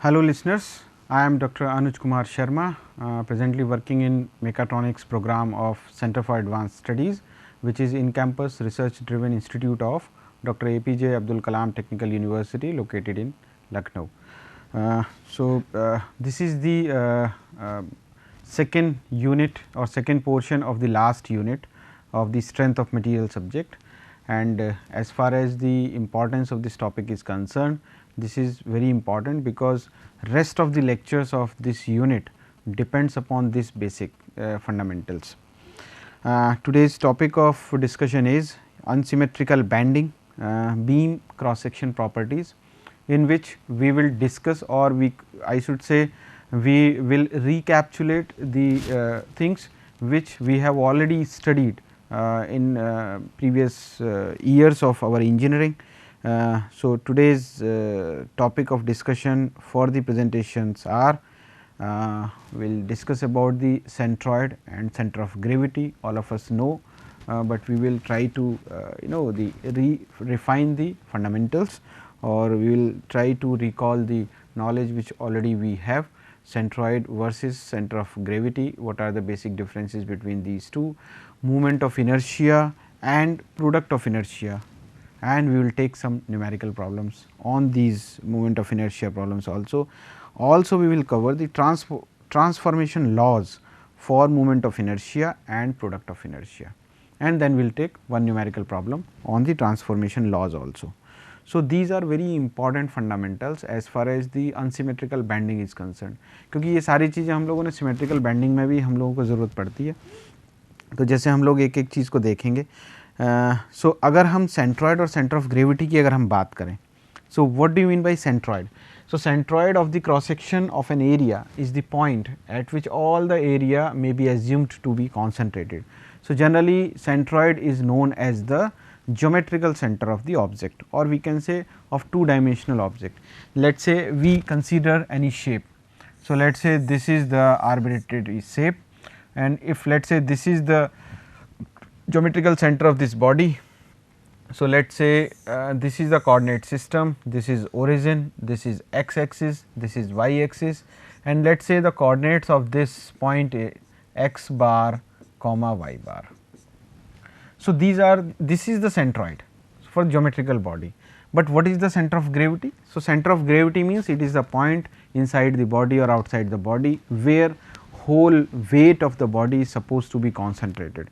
Hello listeners, I am Dr. Anuj Kumar Sharma, presently working in Mechatronics program of Center for Advanced Studies, which is in campus research driven institute of Dr. APJ Abdul Kalam Technical University located in Lucknow. This is the second unit or second portion of the last unit of the strength of material subject, and as far as the importance of this topic is concerned, this is very important because rest of the lectures of this unit depends upon this basic fundamentals. Today's topic of discussion is unsymmetrical banding, beam cross section properties, in which we will discuss, or I should say we will recapitulate the things which we have already studied in previous years of our engineering. So, today's topic of discussion for the presentations are we will discuss about the centroid and center of gravity. All of us know, but we will try to refine the fundamentals, or we will try to recall the knowledge which already we have. Centroid versus center of gravity, what are the basic differences between these two, moment of inertia and product of inertia, and we will take some numerical problems on these moment of inertia problems also. Also we will cover the transformation laws for moment of inertia and product of inertia, and then we will take one numerical problem on the transformation laws also. So, these are very important fundamentals as far as the unsymmetrical banding is concerned, क्योंकि ये सारी चीज़ें हम लोगों ने symmetrical banding में भी हम लोगों को ज़रूरत पड़ती है. तो जैसे हम लोग एक एक चीज़ को देखेंगे. सो अगर हम सेंट्रॉयड और सेंटर ऑफ ग्रेविटी की अगर हम बात करें, so what do you mean by centroid? So, centroid of the cross section of an area is the point at which all the area may be assumed to be concentrated. So, generally centroid is known as the geometrical center of the object, or we can say of two dimensional object. Let us say we consider any shape. So, let us say this is the arbitrary shape, and if let us say this is the geometrical center of this body. So, let us say this is the coordinate system, this is origin, this is x axis, this is y axis, and let us say the coordinates of this point x bar comma y bar. So, this is the centroid for geometrical body, but what is the center of gravity? So, center of gravity means it is the point inside the body or outside the body where whole weight of the body is supposed to be concentrated.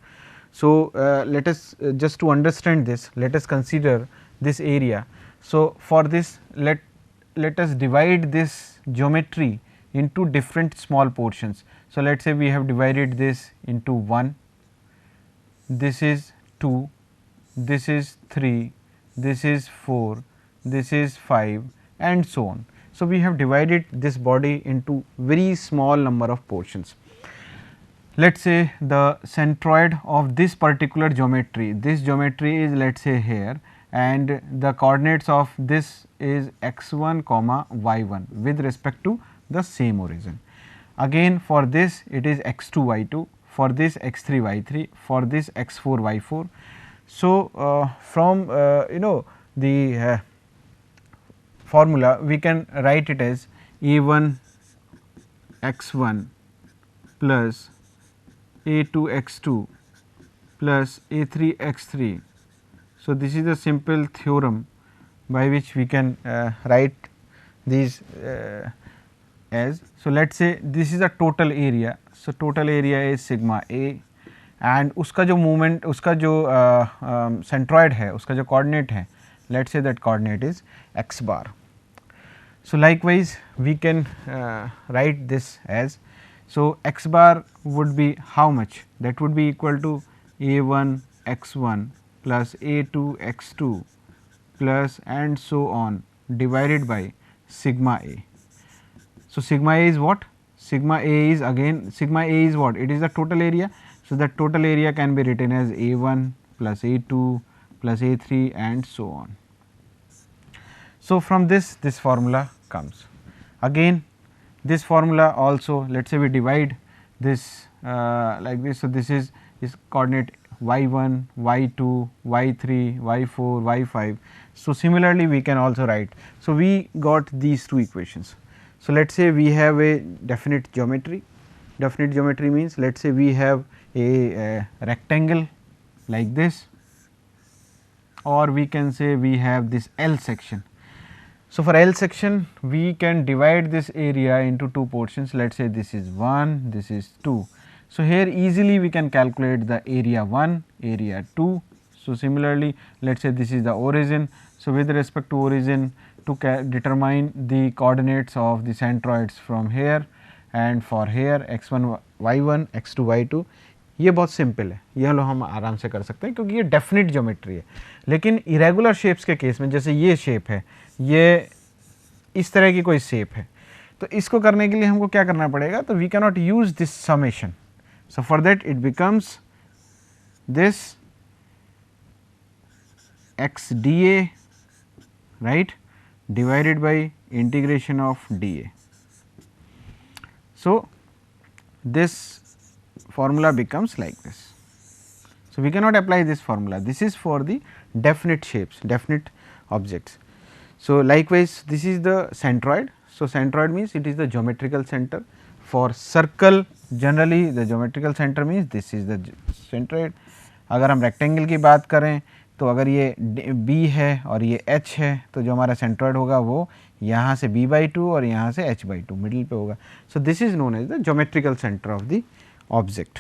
So, let us just to understand this, let us consider this area. So, for this let us divide this geometry into different small portions. So, let us say we have divided this into 1, this is 2, this is 3, this is 4, this is 5, and so on. So, we have divided this body into very small number of portions. Let us say the centroid of this particular geometry, this geometry is let us say here, and the coordinates of this is x1 comma y1 with respect to the same origin. Again for this it is x2 y2, for this x3 y3, for this x4 y4. So, from the formula we can write it as a1 x1 plus a2 x2 plus a3 x3. So, this is a simple theorem by which we can write these as. So, let us say this is a total area. So, total area is sigma a, and उसका जो moment, उसका जो centroid है, उसका जो coordinate है, let us say that coordinate is x bar. So, likewise we can write this as. So, x bar would be how much? That would be equal to a1 x1 plus a2 x2 plus and so on divided by sigma a. So, sigma a is what? Sigma a is again, sigma a is what? It is the total area. So, the total area can be written as a1 plus a2 plus a3 and so on. So, from this formula comes. Again this formula also, let us say we divide this like this. So, this is coordinate y1, y2, y3, y4, y5. So, similarly we can also write. So, we got these two equations. So, let us say we have a definite geometry. Definite geometry means let us say we have a rectangle like this, or we can say we have this L section. So, for L section we can divide this area into two portions, let us say this is 1, this is 2. So, here easily we can calculate the area 1, area 2. So, similarly let us say this is the origin. So, with respect to origin, to determine the coordinates of the centroids from here and for here x1 y1 x2 y2, ये बहुत simple है, ये लो हम आराम से कर सकते हैं क्योंकि ये डेफिनेट ज्योमेट्री है। लेकिन इरेगुलर शेप्स के केस में, जैसे ये शेप है, ये इस तरह की कोई शेप है, तो इसको करने के लिए हमको क्या करना पड़ेगा, तो we can not use this summation. So for that it becomes this x dA, right, divided by integration of dA. So, this formula becomes like this. So, we cannot apply this formula, this is for the definite shapes, definite objects. So, likewise this is the centroid. So, centroid means it is the geometrical center. For circle generally the geometrical center means this is the centroid. अगर हम rectangle की बात करें तो अगर ये B है और ये H है तो जो हमारा सेंट्रॉइड होगा वो यहाँ से B/2 और यहाँ से H/2 मिडिल पे होगा. So this is known as the geometrical centre of the object.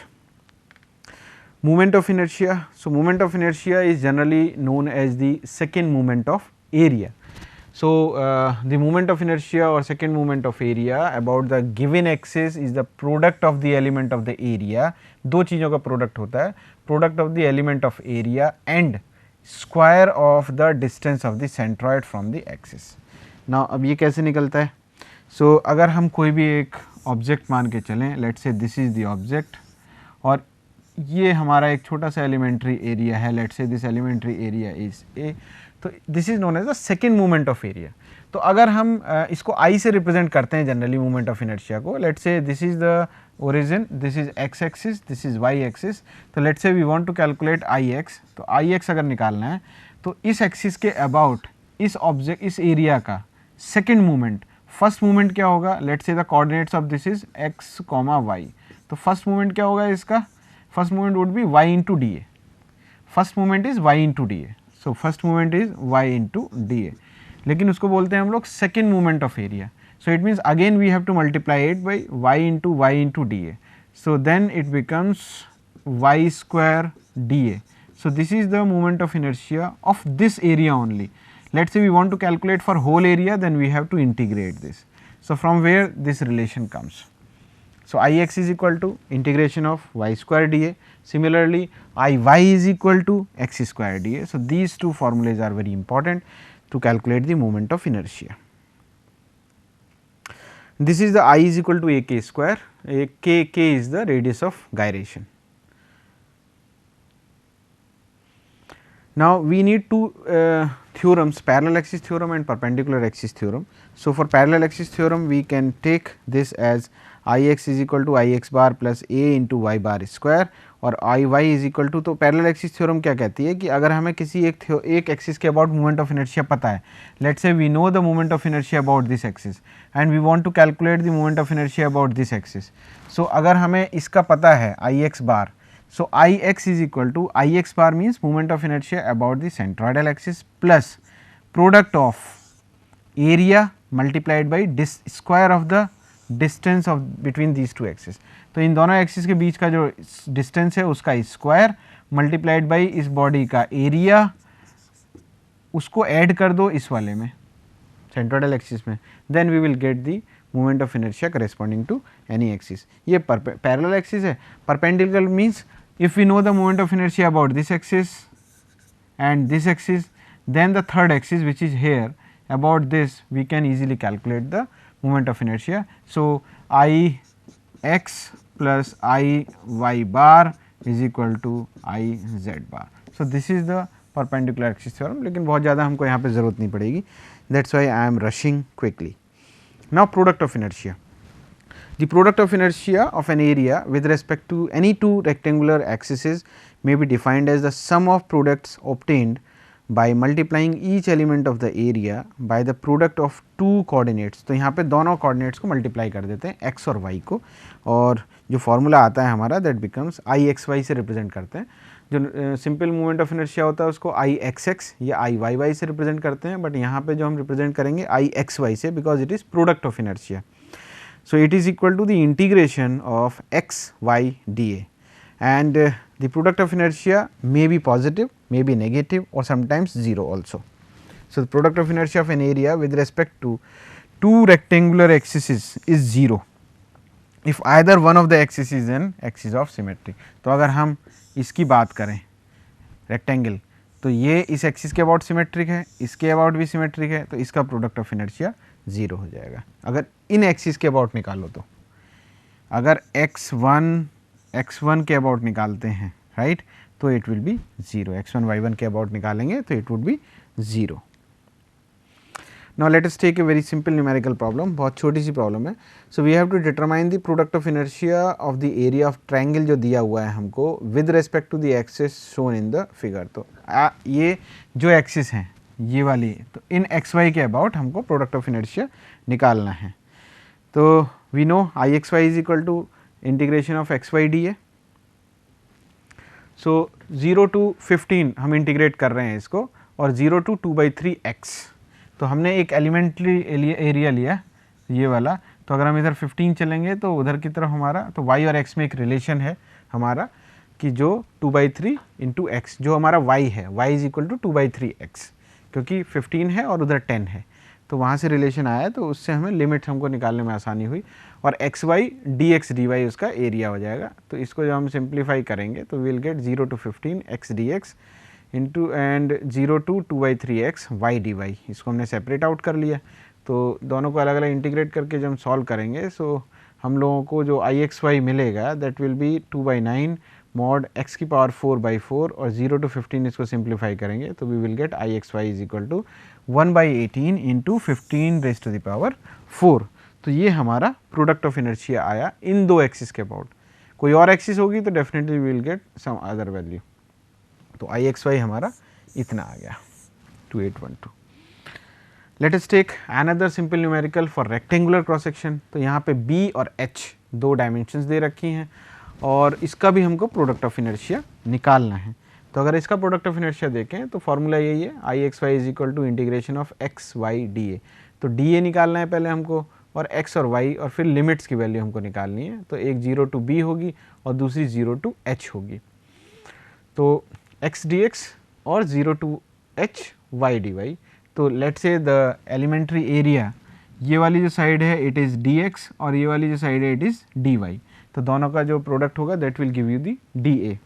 Moment of inertia. So, moment of inertia is generally known as the second moment of area. So, the moment of inertia or second moment of area about the given axis is the product of the element of the area. दो चीज़ों का product होता है, product of the element of area and square of the distance of the centroid from the axis. Now, अब ये कैसे निकलता है? So, अगर हम कोई भी एक object मान के चलें, let's say this is the object और ये हमारा एक छोटा सा एलिमेंट्री एरिया है, let's say this elementary area is A, तो this is known as the second movement of area. तो अगर हम इसको आई से रिप्रेजेंट करते हैं जनरली मूवमेंट ऑफ इनर्शिया को, let's say this is the origin, this is x axis, this is y axis. तो let's say we want to calculate I x. तो आई एक्स अगर निकालना है तो इस एक्सिस के अबाउट इस ऑब्जेक्ट इस एरिया का सेकेंड मूवमेंट, फर्स्ट मूवमेंट क्या होगा, let's say the coordinates of this is x comma y. तो फर्स्ट मूवमेंट क्या होगा इसका, first movement would be y into dA. First movement is y into dA. So, first movement is y into dA. लेकिन उसको बोलते हैं हम लोग second movement of area. So, it means again we have to multiply it by y into dA. So, then it becomes y square dA. So, this is the moment of inertia of this area only. Let us say we want to calculate for whole area, then we have to integrate this. So, from where this relation comes. So, I x is equal to integration of y square dA. Similarly, I y is equal to x square dA. So, these two formulas are very important to calculate the moment of inertia. This is the I is equal to a k square, k is the radius of gyration. Now, we need two theorems, parallel axis theorem and perpendicular axis theorem. So, for parallel axis theorem we can take this as I x is equal to I x bar plus a into y bar square और I y is equal to, तो parallel axis theorem क्या कहती है कि अगर हमें किसी एक एक्सिस के अबाउट मोमेंट ऑफ इनर्शिया पता है, let's say we know the moment of inertia about this axis and we want to calculate the moment of inertia about this axis. So अगर हमें इसका पता है I x बार, so I x is equal to I x bar means moment of inertia about the centroidal axis plus product of area multiplied by square of the distance of between these two axis. तो इन दोनों axis के बीच का जो distance है उसका square multiplied by इस body का area, उसको ऐड कर दो इस वाले में सेंट्रोइडल एक्सिस में, then we will get the moment of inertia corresponding to any axis. ये पैरेलल एक्सिस है. Perpendicular means if we know the moment of inertia about this axis and this axis, then the third axis which is here about this we can easily calculate the moment of inertia. So, I x plus I y bar is equal to I z bar. So, this is the perpendicular axis theorem, लेकिन बहुत ज़्यादा हमको यहाँ पे ज़रूरत नहीं पड़ेगी, that is why I am rushing quickly. Now, product of inertia. The product of inertia of an area with respect to any two rectangular axes may be defined as the sum of products obtained by multiplying each element of the area by the product of two coordinates. तो यहाँ पे दोनों coordinates को multiply कर देते हैं, x और y को, और जो फॉर्मूला आता है हमारा that becomes I x y से रिप्रेजेंट करते हैं। जो सिंपल मूवमेंट ऑफ इनर्शिया होता है उसको आई एक्स एक्स या आई वाई वाई से रिप्रेजेंट करते हैं, बट यहाँ पे जो हम रिप्रेजेंट करेंगे आई एक्स वाई से, because it is product of inertia. So it is equal to the integration of x y dA, and the product of inertia may be positive, may be negative, or sometimes 0 also. So the product of inertia of an area with respect to two rectangular axes is 0 if either one of the axes is an axis of symmetry. तो अगर हम इसकी बात करें rectangle, तो ये इस axis के अबाउट सिमेट्रिक है, इसके अबाउट भी सिमेट्रिक है, तो इसका प्रोडक्ट ऑफ इनर्शिया 0 हो जाएगा। अगर इन एक्सिस के अबाउट निकालो तो अगर x1 के अबाउट निकालते हैं राइट, तो it will be 0, x1 y1 के अबाउट निकालेंगे तो it would be 0। Now let us take a very simple numerical problem, बहुत छोटी सी प्रॉब्लम है। So we have to determine the product of inertia of the area of triangle जो दिया हुआ है हमको with respect to the axis shown in the figure. तो ये जो एक्सिस हैं ये वाली, तो इन एक्स वाई के अबाउट हमको प्रोडक्ट ऑफ इनर्शिया निकालना है। तो we know I x y is equal to integration of x y d A. So 0 to 15 हम इंटीग्रेट कर रहे हैं इसको, और 0 to 2/3 x। तो हमने एक एलिमेंट्री एरिया लिया ये वाला, तो अगर हम इधर 15 चलेंगे तो उधर की तरफ हमारा, तो y और x में एक रिलेशन है हमारा कि जो 2/3 इंटू एक्स, जो हमारा y है, y is equal to 2/3x, क्योंकि 15 है और उधर 10 है, तो वहाँ से रिलेशन आया, तो उससे हमें लिमिट हमको निकालने में आसानी हुई। और x y d x d y उसका एरिया हो जाएगा। तो इसको जब हम सिंप्लीफाई करेंगे तो will get 0 to 15 x d x into and 0 to 2/3 x y d y. इसको हमने सेपरेट आउट कर लिया। तो दोनों को अलग अलग इंटीग्रेट करके जब हम सॉल्व करेंगे, सो हम लोगों को जो आई एक्स वाई मिलेगा that will be 2/9 mod x की पावर 4/4, और 0 to 15 इसको सिंप्लीफाई करेंगे तो we will get I x y is equal to 1/18 into 15 raise to the power 4। तो ये हमारा प्रोडक्ट ऑफ इनर्शिया आया इन दो एक्सिस के अबाउट। कोई और एक्सिस होगी तो definitely we will get some other value. तो आई एक्स वाई हमारा इतना आ गया 2812। Let us take another simple numerical for rectangular cross section. तो यहाँ पे b और h दो डायमेंशंस दे रखी हैं, और इसका भी हमको प्रोडक्ट ऑफ इनर्शिया निकालना है। तो अगर इसका प्रोडक्ट ऑफ इनर्शिया देखें तो फॉर्मूला यही है, I x y is equal to integration of x y d A. तो डी ए निकालना है पहले हमको, और x और y, और फिर लिमिट्स की वैल्यू हमको निकालनी है। तो एक 0 to b होगी और दूसरी 0 to h होगी। तो x dx और 0 to h y dy। तो let's say the elementary area, ये वाली जो साइड है इट इज़ dx, और ये वाली जो साइड है इट इज़ dy। तो दोनों का जो प्रोडक्ट होगा that will give you the dA।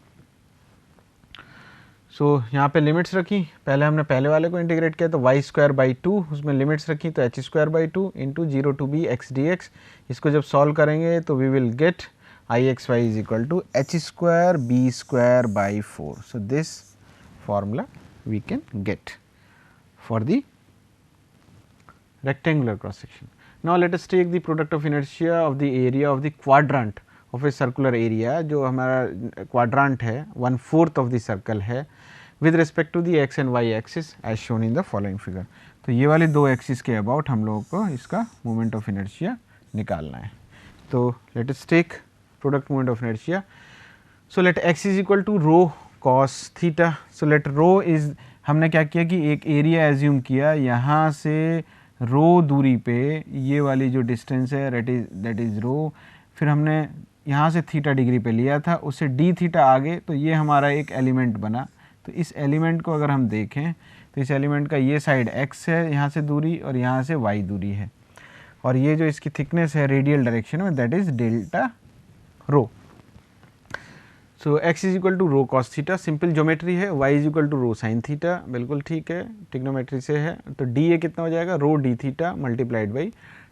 सो यहाँ पे लिमिट्स रखी, पहले हमने पहले वाले को इंटीग्रेट किया तो y²/2, उसमें लिमिट्स रखी तो h²/2 into 0 to b x dx। इसको जब सॉल्व करेंगे तो we will get I x y is equal to h²b²/4। So this formula we can get for the rectangular cross section. Now let us take the product of inertia of the area of the quadrant of a circular area। जो हमारा quadrant है 1/4 of the circle है with respect to the x and y axis as shown in the following figure। तो ये वाले दो axis के about हम लोगों को इसका मोमेंट ऑफ इनर्शिया निकालना है। तो let us take product moment of inertia। So let x is equal to rho cos theta। So let rho is, हमने क्या किया कि एक एरिया एज्यूम किया, यहाँ से रो दूरी पे ये वाली जो डिस्टेंस है दैट इज़ रो, फिर हमने यहाँ से थीटा डिग्री पे लिया था, उससे डी थीटा आगे, तो ये हमारा एक एलिमेंट बना। तो इस एलिमेंट को अगर हम देखें तो इस एलिमेंट का ये साइड x है यहाँ से दूरी, और यहाँ से y दूरी है, और ये जो इसकी थिकनेस है रेडियल डायरेक्शन में that is delta rho. So x is equal to rho cos theta, simple geometry है, y is equal to rho sine theta, बिल्कुल ठीक है, टिग्नोमेट्री से है। तो डी ए कितना हो जाएगा, rho d theta multiplied by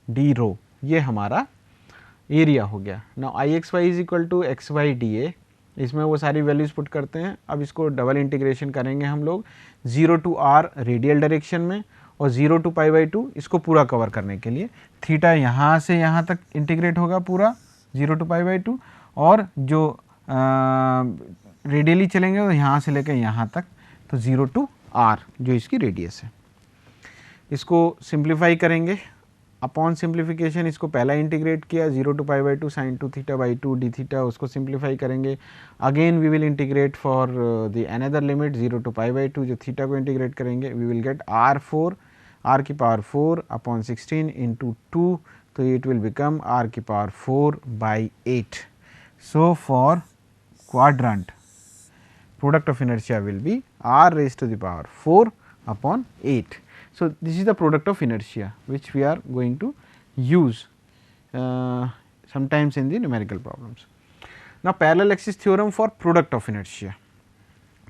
d rho, ये हमारा एरिया हो गया। Now I x y is equal to x y d A, इसमें वो सारी वैल्यूज़ पुट करते हैं। अब इसको डबल इंटीग्रेशन करेंगे हम लोग 0 to r रेडियल डायरेक्शन में, और 0 to π/2 इसको पूरा कवर करने के लिए। थीटा यहाँ से यहाँ तक इंटीग्रेट होगा पूरा 0 to π/2, और जो रेडियली चलेंगे तो यहाँ से लेकर यहाँ तक, तो 0 to r जो इसकी रेडियस है। इसको सिंप्लीफाई करेंगे, अपॉन सिंप्लीफिकेशन इसको पहला इंटीग्रेट किया 0 to pi by 2 sine 2 theta by 2 d theta, उसको सिंप्लीफाई करेंगे। Again we will integrate for the another limit 0 to pi by 2, जो थीटा को इंटीग्रेट करेंगे वी विल गेट r की पावर 4 अपॉन 16 इंटू 2, तो इट विल बिकम r की power 4 by 8। So for quadrant product of inertia will be r raised to the power 4 upon 8. So, this is the product of inertia which we are going to use sometimes in the numerical problems. Now, parallel axis theorem for product of inertia.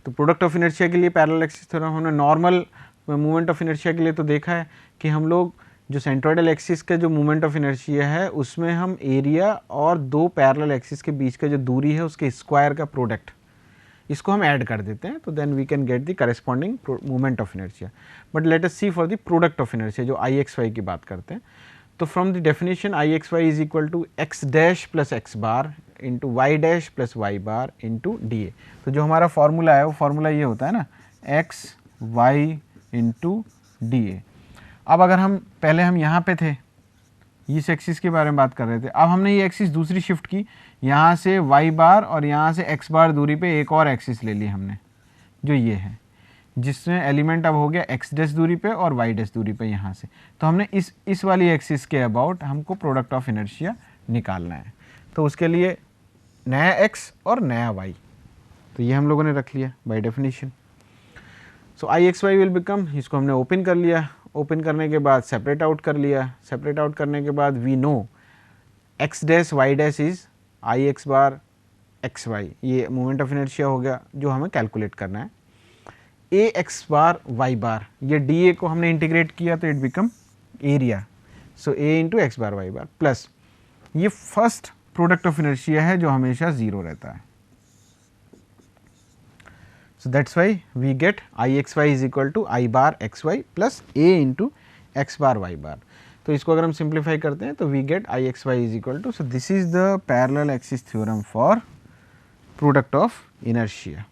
तो product of inertia के लिए parallel axis theorem हमने normal movement of inertia के लिए तो देखा है कि हम लोग जो सेंट्रोइडल एक्सिस का जो मूवमेंट ऑफ इनर्शिया है उसमें हम एरिया और दो पैरेलल एक्सिस के बीच का जो दूरी है उसके स्क्वायर का प्रोडक्ट इसको हम ऐड कर देते हैं, तो then we can get the corresponding movement of inertia. But let us see for the product of inertia जो आई एक्स वाई की बात करते हैं। तो from the definition I x y is equal to x dash plus x bar into y dash plus y bar into d A. तो जो हमारा formula है वो फॉर्मूला ये होता है ना, x y into d A. अब अगर हम पहले हम यहाँ पे थे, इस एक्सिस के बारे में बात कर रहे थे, अब हमने ये एक्सिस दूसरी शिफ्ट की, यहाँ से वाई बार और यहाँ से एक्स बार दूरी पे एक और एक्सिस ले ली हमने जो ये है, जिसमें एलिमेंट अब हो गया एक्स डैश दूरी पे और वाई डैश दूरी पे यहाँ से। तो हमने इस वाली एक्सिस के अबाउट हमको प्रोडक्ट ऑफ इनर्शिया निकालना है, तो उसके लिए नया एक्स और नया वाई, तो ये हम लोगों ने रख लिया by definition. So I x y will become, इसको हमने ओपन कर लिया, ओपन करने के बाद सेपरेट आउट कर लिया, सेपरेट आउट करने के बाद we know x dash y dash is I x bar x y, ये मोमेंट ऑफ इनर्शिया हो गया जो हमें कैलकुलेट करना है। ए एक्स बार वाई बार, ये डी ए को हमने इंटीग्रेट किया तो it become area, so a into x bar y bar plus ये फर्स्ट प्रोडक्ट ऑफ इनर्शिया है जो हमेशा जीरो रहता है। So that's why we get Ixy is equal to I bar xy plus A into x bar y bar. तो इसको अगर हम सिंप्लीफाई करते हैं तो we get Ixy is equal to, so this is the parallel axis theorem for product of inertia.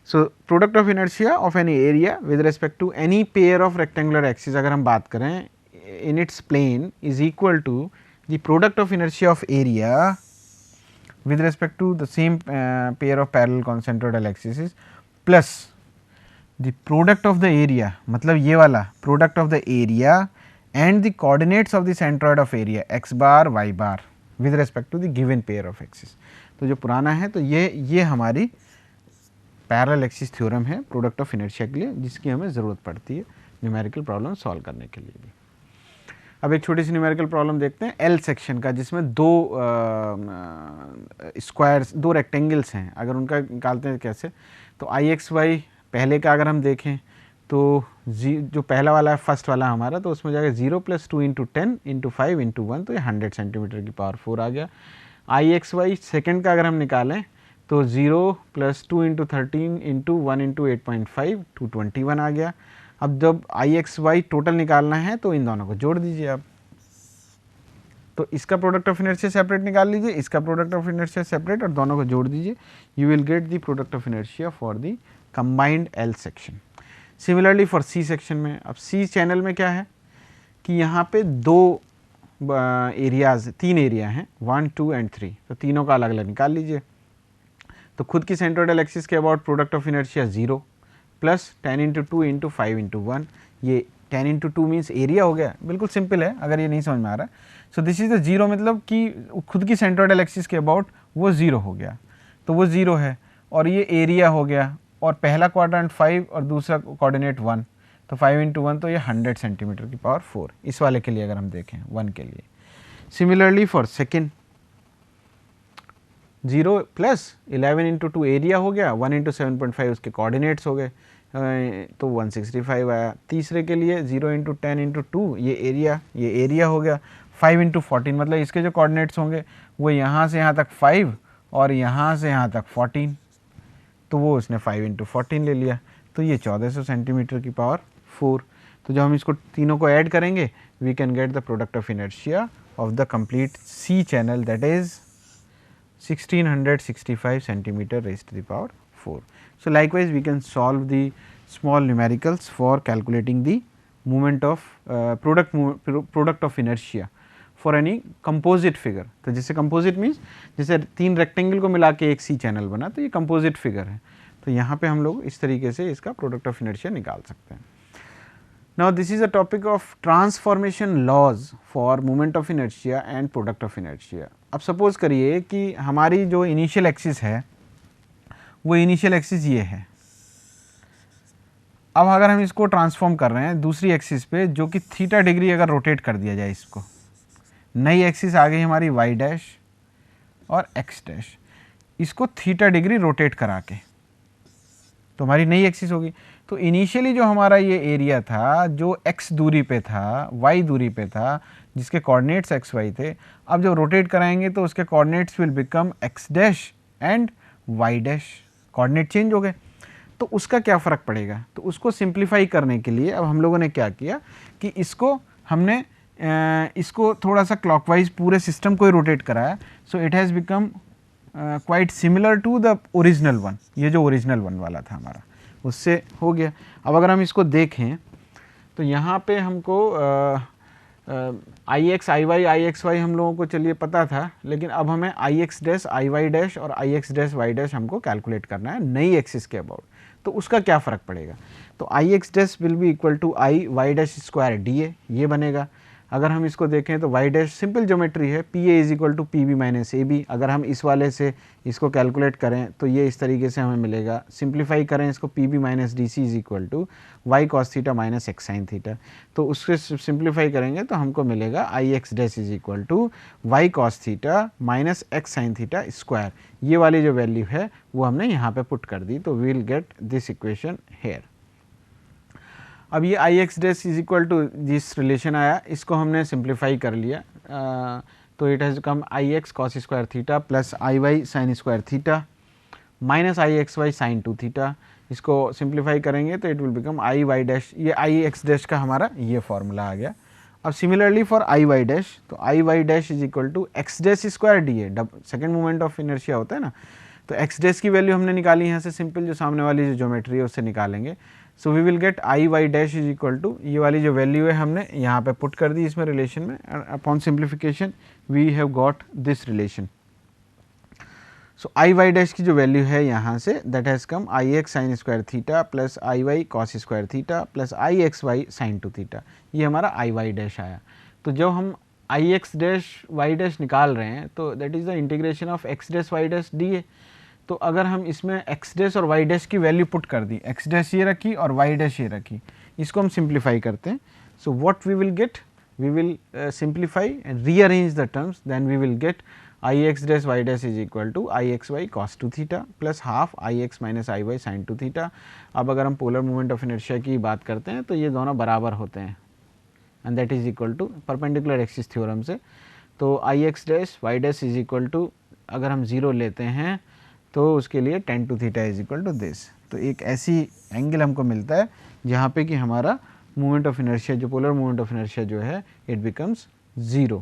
So product of inertia of any area with respect to any pair of rectangular axes अगर हम बात करें in its plane is equal to the product of inertia of area with respect to the same pair of parallel concentroidal axes plus the product of the area, मतलब ये वाला product of the area and the coordinates of the centroid of area x bar y bar with respect to the given pair of axes. तो जो पुराना है तो ये हमारी पैरेलल एक्सिस थ्योरम है प्रोडक्ट ऑफ इनर्शिया के लिए, जिसकी हमें ज़रूरत पड़ती है न्यूमेरिकल प्रॉब्लम सॉल्व करने के लिए भी। अब एक छोटी सी न्यूमेरिकल प्रॉब्लम देखते हैं एल सेक्शन का, जिसमें दो स्क्वायर्स, दो रेक्टेंगल्स हैं, अगर उनका निकालते हैं कैसे। तो आई एक्स वाई पहले का अगर हम देखें तो जो पहला वाला है फर्स्ट वाला हमारा, तो उसमें जाएगा 0 प्लस 2 इंटू 10 इंटू 5 इंटू 1, तो ये 100 सेंटीमीटर की पावर 4 आ गया। आई एक्स वाई सेकेंड का अगर हम निकालें तो 0 प्लस 2 इंटू 13 इंटू 1 इंटू 8.5 221 आ गया। अब जब आई एक्स वाई टोटल निकालना है तो इन दोनों को जोड़ दीजिए आप, तो इसका प्रोडक्ट ऑफ इनर्शिया सेपरेट निकाल लीजिए, इसका प्रोडक्ट ऑफ इनर्शिया सेपरेट, और दोनों को जोड़ दीजिए, you will get the product of inertia for the combined L section. Similarly for C section में, अब सी चैनल में क्या है कि यहाँ पे दो एरियाज, तीन एरिया हैं 1 2 एंड 3, तो तीनों का अलग अलग निकाल लीजिए। तो खुद की सेंट्रोइडल एक्सिस के about product of inertia 0 plus 10 into 2 into 5 into 1, ये 10 इंटू 2 मीन्स एरिया हो गया, बिल्कुल सिंपल है अगर ये नहीं समझ में आ रहा है। सो दिस इज द जीरो, मतलब कि खुद की सेंट्रोइडल एक्सिस के अबाउट वो 0 हो गया, तो वो 0 है, और ये एरिया हो गया, और पहला क्वाड्रेंट 5 और दूसरा कोऑर्डिनेट 1, तो 5 इंटू 1 तो ये 100 सेंटीमीटर की पावर 4, इस वाले के लिए अगर हम देखें 1 के लिए। Similarly for second 0 plus 11 into 2 area हो गया, 1 इंटू 7.5 उसके कोऑर्डिनेट्स हो गए, तो 165 आया। तीसरे के लिए 0 इंटू 10 इंटू 2 ये एरिया हो गया, 5 इंटू 14 मतलब इसके जो कोऑर्डिनेट्स होंगे वो यहाँ से यहाँ तक 5 और यहाँ से यहाँ तक 14, तो वो उसने 5 इंटू 14 ले लिया, तो ये 1400 सेंटीमीटर की पावर 4। तो जब हम इसको तीनों को ऐड करेंगे we can get the product of inertia of the complete C channel, that is 1665 centimeter raised to the power 4. So likewise we can solve the small numericals for calculating the moment of product of inertia for any composite figure. तो जैसे composite means जैसे 3 rectangle को मिला के एक सी channel बना, तो ये composite figure है. तो यहाँ पे हम लोग इस तरीके से इसका product of inertia निकाल सकते हैं. Now this is a topic of transformation laws for moment of inertia and product of inertia. अब suppose करिए कि हमारी जो initial axis है वो initial axis ये है. अब अगर हम इसको ट्रांसफॉर्म कर रहे हैं दूसरी एक्सिस पे जो कि थीटा डिग्री अगर रोटेट कर दिया जाए, इसको नई एक्सिस आ गई हमारी वाई डैश और एक्स डैश, इसको थीटा डिग्री रोटेट करा के तो हमारी नई एक्सिस होगी. तो इनिशियली जो हमारा ये एरिया था जो एक्स दूरी पे था, वाई दूरी पे था, जिसके कोऑर्डिनेट्स एक्स वाई थे, अब जब रोटेट कराएंगे तो उसके coordinates will become x dash and y dash. Coordinate change हो गए, तो उसका क्या फ़र्क पड़ेगा. तो उसको सिंप्लीफाई करने के लिए अब हम लोगों ने क्या किया कि इसको हमने इसको थोड़ा सा क्लॉकवाइज पूरे सिस्टम को ही रोटेट कराया. So it has become quite similar to the original one. ये जो ओरिजिनल वन वाला था हमारा उससे हो गया. अब अगर हम इसको देखें तो यहाँ पे हमको I x I x y हम लोगों को चलिए पता था, लेकिन अब हमें I x dash I y dash और I x dash y dash हमको कैलकुलेट करना है नई एक्सिस के अबाउट. तो उसका क्या फ़र्क पड़ेगा. तो I x dash will be equal to I y dash square d A, ये बनेगा. अगर हम इसको देखें तो वाई डैश सिंपल ज्योमेट्री है, P A is equal to P B minus A B. अगर हम इस वाले से इसको कैलकुलेट करें तो ये इस तरीके से हमें मिलेगा. सिंप्लीफाई करें इसको, P B minus D C is equal to y cos theta minus x sine theta. तो उससे सिंप्लीफाई करेंगे तो हमको मिलेगा I x dash is equal to y cos theta minus x sine theta square. ये वाली जो वैल्यू है वो हमने यहाँ पे पुट कर दी, तो we will get this equation here. अब ये I x dash is equal to जिस रिलेशन आया इसको हमने सिंप्लीफाई कर लिया. तो it has come I x cos square theta plus I y sine square theta minus I x y sine two theta. इसको सिंप्लीफाई करेंगे तो it will become I y dash, ये आई एक्स डैश का हमारा ये formula आ गया. अब similarly for I y dash, तो I y dash is equal to x dash square d A, second moment of inertia होता है ना. तो एक्स डैश की वैल्यू हमने निकाली यहाँ से, सिंपल जो सामने वाली जो ज्योमेट्री है उससे निकालेंगे. So we will get I y dash is equal to, ये वाली जो वैल्यू है हमने यहाँ पे पुट कर दी इसमें रिलेशन में. Upon simplification we have got this relation. So I y dash की जो वैल्यू है यहाँ से that has come I x sine square theta plus I y cos square theta plus I x y sine two theta. ये हमारा I y dash आया. तो जब हम I x dash y dash निकाल रहे हैं तो that is the integration of x dash y dash D A. तो अगर हम इसमें एक्स डैश और वाई डैश की वैल्यू पुट कर दी, एक्स डैश ये रखी और वाई डैश ये रखी, इसको हम सिंप्लीफाई करते हैं. So what we will get, we will simplify and rearrange the terms, then we will get I x dash y dash is equal to I x y cos two theta plus half I x minus I y sine two theta. अब अगर हम polar moment of inertia की बात करते हैं तो ये दोनों बराबर होते हैं and that is equal to perpendicular axis theorem से. तो I x dash y dash is equal to, अगर हम 0 लेते हैं तो उसके लिए tan two theta is equal to this. तो एक ऐसी एंगल हमको मिलता है जहाँ पे कि हमारा मोमेंट ऑफ इनर्शिया, जो पोलर मोमेंट ऑफ इनर्शिया जो है, it becomes 0.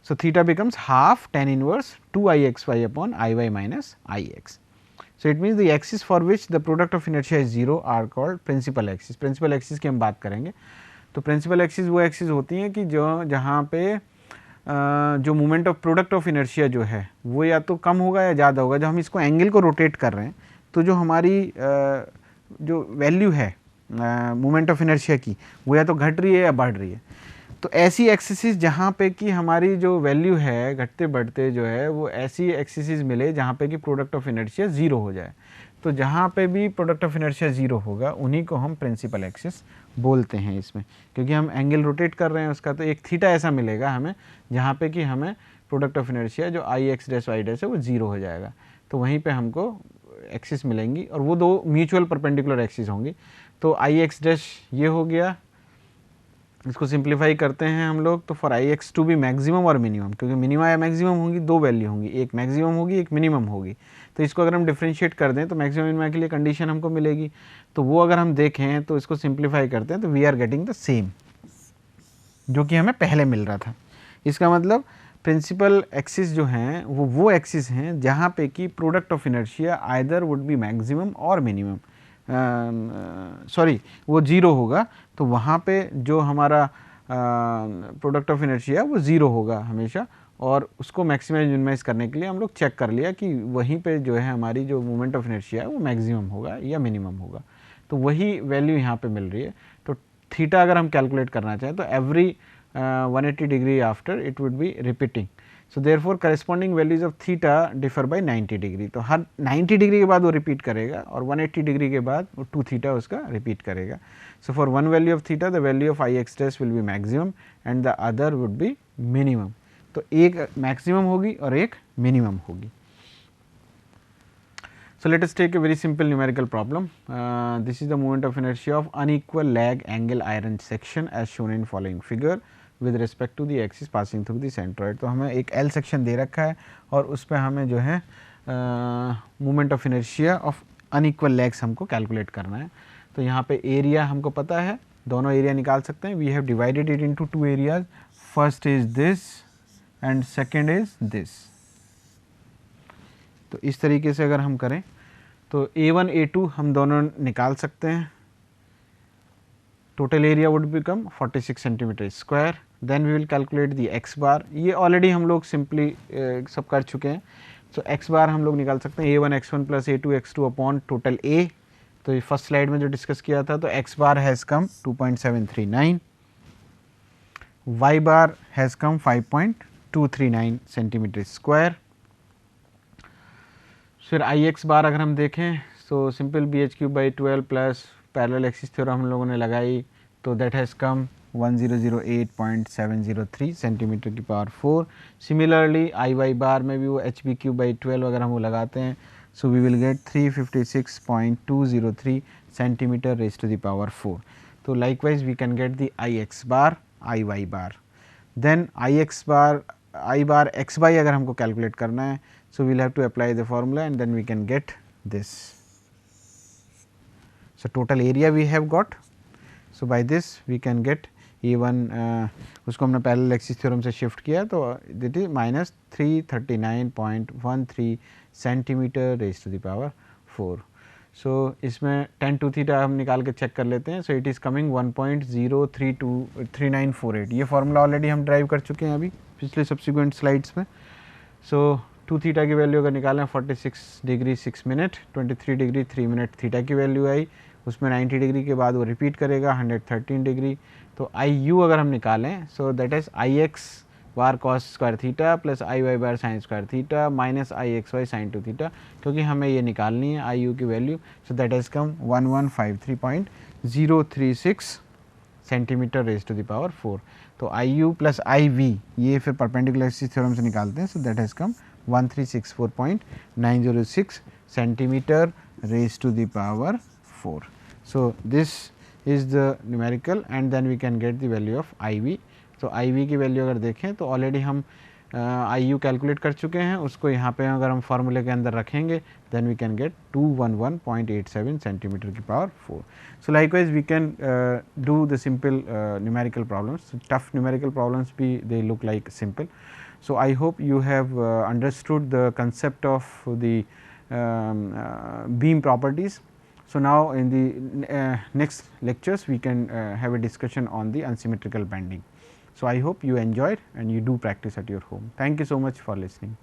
So theta becomes half tan inverse 2ixy upon I y minus I x. So it means the axis for which the product of inertia is 0 are called principal axis. Principal axis की हम बात करेंगे. तो principal axis वो axis होती हैं कि जो जहाँ पे जो moment of product of inertia जो है वो या तो कम होगा या ज़्यादा होगा. जब हम इसको एंगल को रोटेट कर रहे हैं तो जो हमारी जो वैल्यू है मोमेंट ऑफ इनर्शिया की वो या तो घट रही है या बढ़ रही है. तो ऐसी एक्सिस जहाँ पे कि हमारी जो वैल्यू है घटते बढ़ते जो है वो ऐसी एक्सिस मिले जहाँ पे कि प्रोडक्ट ऑफ इनर्शिया 0 हो जाए. तो जहाँ पे भी प्रोडक्ट ऑफ इनर्शिया 0 होगा उन्हीं को हम प्रिंसिपल एक्सिस बोलते हैं इसमें, क्योंकि हम एंगल रोटेट कर रहे हैं उसका. तो एक थीटा ऐसा मिलेगा हमें जहाँ पे कि हमें प्रोडक्ट ऑफ इनर्शिया जो I x dash y dash है वो 0 हो जाएगा. तो वहीं पे हमको एक्सिस मिलेंगी और वो दो म्यूचुअल परपेंडिकुलर एक्सिस होंगी. तो आई एक्स डैश ये हो गया, इसको सिंप्लीफाई करते हैं हम लोग. तो for I x to be maximum और मिनिमम, क्योंकि मिनिमम या मैक्सिमम होंगी, दो वैल्यू होंगी, एक मैक्सिमम होगी एक मिनिमम होगी. तो इसको अगर हम डिफ्रेंशिएट कर दें तो मैक्सिमम मिनिमम के लिए कंडीशन हमको मिलेगी. तो वो अगर हम देखें तो इसको सिंप्लीफाई करते हैं तो we are getting the same जो कि हमें पहले मिल रहा था. इसका मतलब प्रिंसिपल एक्सिस जो हैं वो एक्सिस हैं जहाँ पे कि product of inertia either would be maximum और मिनिमम. सॉरी वो 0 होगा, तो वहाँ पे जो हमारा प्रोडक्ट ऑफ इनर्शिया वो 0 होगा हमेशा, और उसको मैक्सिमाइज मिनिमाइज करने के लिए हम लोग चेक कर लिया कि वहीं पे जो है हमारी जो मोमेंट ऑफ इनर्शिया है वो मैक्सिमम होगा या मिनिमम होगा, तो वही वैल्यू यहाँ पे मिल रही है। तो थीटा अगर हम कैलकुलेट करना चाहें तो every 180 degree after it would B repeating, so therefore corresponding values of theta differ by 90 degree, तो हर 90 डिग्री के बाद वो रिपीट करेगा और 180 डिग्री के बाद वो 2 थीटा उसका रिपीट करेगा। So for one value of theta the value of I x dash will B maximum and the other would be minimum, तो एक मैक्सिमम होगी और एक मिनिमम होगी। So, let us take a very simple numerical problem. This is the moment of inertia of unequal lag angle iron section as shown in following figure with respect to the axis passing through the centroid. तो हमें एक L section दे रखा है और उस पर हमें जो है moment of inertia of unequal lags हमको calculate करना है। तो यहाँ पे area हमको पता है, दोनों area निकाल सकते हैं। We have divided it into two areas. First is this and second is this. तो इस तरीके से अगर हम करें तो A1 A2 हम दोनों निकाल सकते हैं। Total area would become 46 centimetre square. Then we will calculate the X bar, ये ऑलरेडी हम लोग सिंपली सब कर चुके हैं। सो एक्स बार हम लोग निकाल सकते हैं A1 x1 plus A2 x2 upon total A। तो ये फर्स्ट स्लाइड में जो डिस्कस किया था, तो x bar has come 2.739, y bar has come 5.239 centimetre square. फिर आई एक्स बार अगर हम देखें so simple b h cube by 12 plus parallel axis theorem हम लोगों ने लगाई, तो दैट हैज़ कम 1008.703 सेंटीमीटर की power 4। Similarly I y bar में भी वो एच बी क्यूब बाई 12 अगर हम वो लगाते हैं, so we will get 356.203 centimetre raise to the power 4। तो likewise we can get the I x bar, I y bar. Then I x bar, I bar x by अगर हमको calculate करना है, so we will have to apply the formula and then we can get this. So total area we have got, so by this we can get A1 उसको हमने parallel axis theorem से shift किया, तो that is minus 339.13 centimetre raise to the power 4। सो इसमें tan 2 theta हम निकाल के चेक कर लेते हैं। सो इट इज़ कमिंग 1.0323948, ये फार्मूला ऑलरेडी हम ड्राइव कर चुके हैं अभी पिछले सब्सिक्वेंट स्लाइड्स में। सो 2 थीटा की वैल्यू अगर निकालें 46 degree 6 minute, 23 degree 3 minute theta की वैल्यू आई, उसमें 90 डिग्री के बाद वो रिपीट करेगा 113 डिग्री। तो आई यू अगर हम निकालें, so that is I x bar cos square theta plus I y bar sine square theta minus I x y sine 2 theta, क्योंकि हमें ये निकालनी है आई यू की value. So that is come 1153.036 centimetre raise to the power 4। तो I u plus I v ये फिर perpendicular axis theorem से निकालते हैं। So that has come 1364.906 centimeter raised to the power 4. So this is the numerical and then we can get the value of IV. तो IV की value अगर देखें तो ऑलरेडी हम IU कैलकुलेट कर चुके हैं, उसको यहाँ पे अगर हम फार्मूले के अंदर रखेंगे then we can get 211.87 centimetre की power 4. So likewise we can do the simple numerical problems, tough numerical problems भी they look like simple. So I hope you have understood the concept of the beam properties. So now in the next lectures we can have a discussion on the unsymmetrical bending. So I hope you enjoyed and you do practice at your home. Thank you so much for listening.